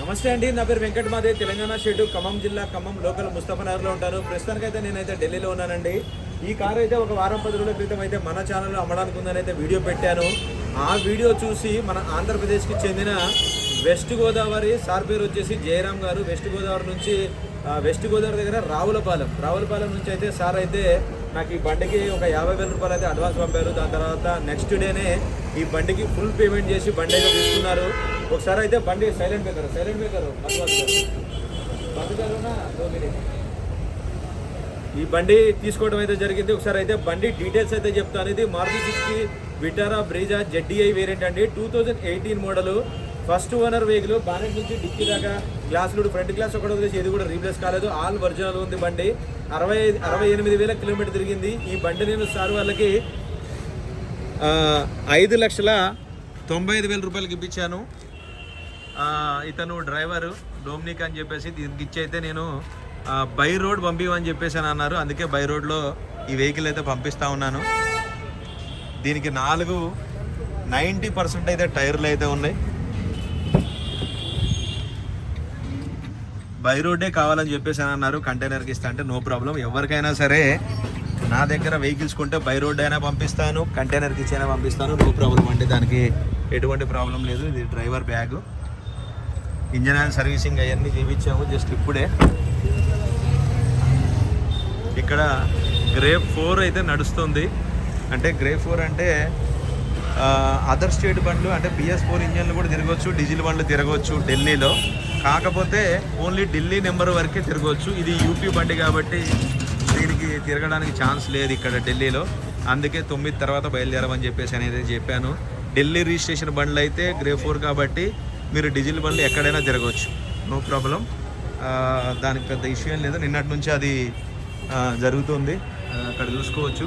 నమస్తే అండి, నా పేరు వెంకట్ మాదే, తెలంగాణ స్టేట్ ఖమ్మం జిల్లా ఖమ్మం లోకల్ ముస్తఫానగర్లో ఉంటాను. ప్రస్తుతానికైతే నేనైతే ఢిల్లీలో ఉన్నానండి. ఈ కారు అయితే ఒక వారం 10 రోజుల క్రితం అయితే మన ఛానల్లో అమ్మడానికి ఉందని అయితే వీడియో పెట్టాను. ఆ వీడియో చూసి మన ఆంధ్రప్రదేశ్కి చెందిన వెస్ట్ గోదావరి సార్ పేరు వచ్చేసి జయరామ్ గారు, వెస్ట్ గోదావరి నుంచి వెస్ట్ గోదావరి దగ్గర రావులపాలెం నుంచి అయితే సార్ అయితే నాకు ఈ బండికి ఒక 50,000 రూపాయలు అయితే అడ్వాన్స్ పంపారు. దాని తర్వాత నెక్స్ట్ డేనే ఈ బండికి ఫుల్ పేమెంట్ చేసి బండి అయితే తీసుకున్నారు. ఒకసారి అయితే బండి సైలెంట్ మేకర్ ఈ బండి తీసుకోవడం అయితే జరిగింది. ఒకసారి అయితే బండి డీటెయిల్స్ అయితే చెప్తాను. ఇది Maruti Suzuki Vitara Brezza ZDI variant అండి, 2018 model. First owner vehicle. Bonnet నుంచి డిక్కీ దాకా గ్లాసులు, ఫ్రంట్ గ్లాస్ ఒకటి వదిలేసి ఏది కూడా రీప్లేస్ కాలేదు, ఆల్ ఒరిజినల్ ఉంది బండి. 68,000 కిలోమీటర్ తిరిగింది. ఈ బండి నేను సార్ వాళ్ళకి 5,95,000 రూపాయలకి ఇప్పించాను. ఇతను డ్రైవరు డోమినిక్ అని చెప్పేసి దీనికి ఇచ్చి అయితే నేను బై రోడ్ పంపివని చెప్పేసి అని అన్నారు. అందుకే బై రోడ్లో ఈ వెహికల్ అయితే పంపిస్తూ ఉన్నాను. దీనికి 90% అయితే టైర్లు అయితే ఉన్నాయి. బై రోడ్డే కావాలని చెప్పేసి అని అన్నారు. కంటైనర్కి ఇస్తా అంటే నో ప్రాబ్లం. ఎవరికైనా సరే నా దగ్గర వెహికల్స్ కొంటే బై రోడ్ అయినా పంపిస్తాను, కంటైనర్కి ఇచ్చైనా పంపిస్తాను, నో ప్రాబ్లం అండి. దానికి ఎటువంటి ప్రాబ్లం లేదు. ఇది driver bag, engine oil servicing అవన్నీ చేయించాము జస్ట్ ఇప్పుడే. ఇక్కడ గ్రేప్ 4 అయితే నడుస్తుంది. అంటే గ్రేప్ 4 అంటే అదర్ స్టేట్ బండ్లు అంటే BS4 ఇంజన్లు కూడా తిరగవచ్చు, డీజిల్ బండ్లు తిరగవచ్చు ఢిల్లీలో. కాకపోతే ఓన్లీ ఢిల్లీ నెంబర్ వరకే తిరగవచ్చు. ఇది యూపీ బండి కాబట్టి దీనికి తిరగడానికి ఛాన్స్ లేదు ఇక్కడ ఢిల్లీలో. అందుకే 9 తర్వాత బయలుదేరమని చెప్పేసి అనేది చెప్పాను. ఢిల్లీ రిజిస్ట్రేషన్ బండ్లు అయితే గ్రేప్ 4 కాబట్టి మీరు డీజిల్ బండ్లు ఎక్కడైనా తిరగవచ్చు, నో ప్రాబ్లం. దానికి పెద్ద ఇష్యూ ఏం లేదు. నిన్నటి నుంచి అది జరుగుతుంది. అక్కడ చూసుకోవచ్చు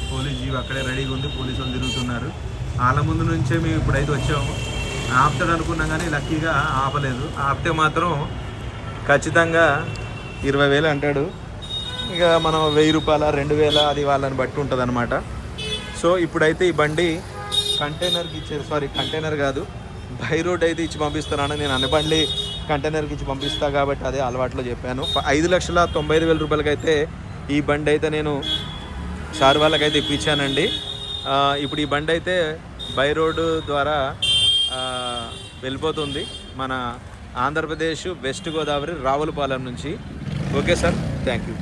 పోలీస్ జీవి అక్కడే రెడీగా ఉంది, పోలీసు వాళ్ళు తిరుగుతున్నారు. వాళ్ళ ముందు నుంచే మేము ఇప్పుడైతే వచ్చాము. ఆపుతాడు అనుకున్నాం కానీ లక్కీగా ఆపలేదు. ఆపితే మాత్రం ఖచ్చితంగా 20,000 అంటాడు. ఇక మనం 1,000 రూపాయల 2,000 అది వాళ్ళని బట్టి ఉంటుంది అనమాట. సో ఇప్పుడైతే ఈ బండి కంటైనర్కి ఇచ్చారు, కంటైనర్ కాదు బై రోడ్ అయితే ఇచ్చి పంపిస్తున్నాను. నేను అన్ని బండి కంటైనర్కి ఇచ్చి పంపిస్తా కాబట్టి అదే అలవాట్లో చెప్పాను. 5,95,000 రూపాయలకి అయితే ఈ బండి అయితే నేను సార్ వాళ్ళకైతే ఇప్పించానండి. ఇప్పుడు ఈ బండి అయితే బై రోడ్డు ద్వారా వెళ్ళిపోతుంది మన ఆంధ్రప్రదేశ్ వెస్ట్ గోదావరి రావులపాలెం నుంచి. Okay sir, thank you.